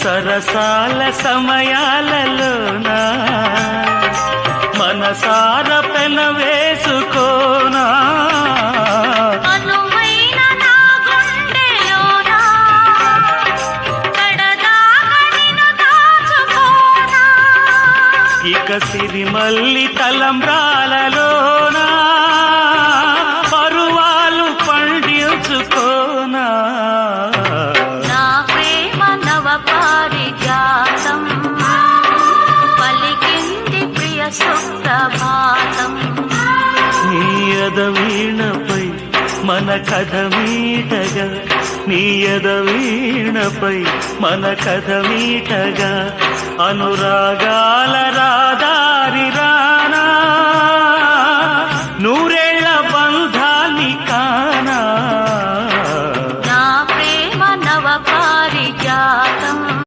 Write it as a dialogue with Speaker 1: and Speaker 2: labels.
Speaker 1: సరసాల సమయాలలోనా మనసార పెన వేసుకోనా ఇక సిరిమల్లి తలంబ్రాలలోనా పరువాలు పండించుకోనా
Speaker 2: నా ప్రేమ నవ పారిజాతం పలికింది ప్రియ సుప్రభాతం
Speaker 1: నీ ఎదవీణపై మన కథ మీటగా నీ ఎదవీణపై మన కథ మీటగా అనురాగాల రాధా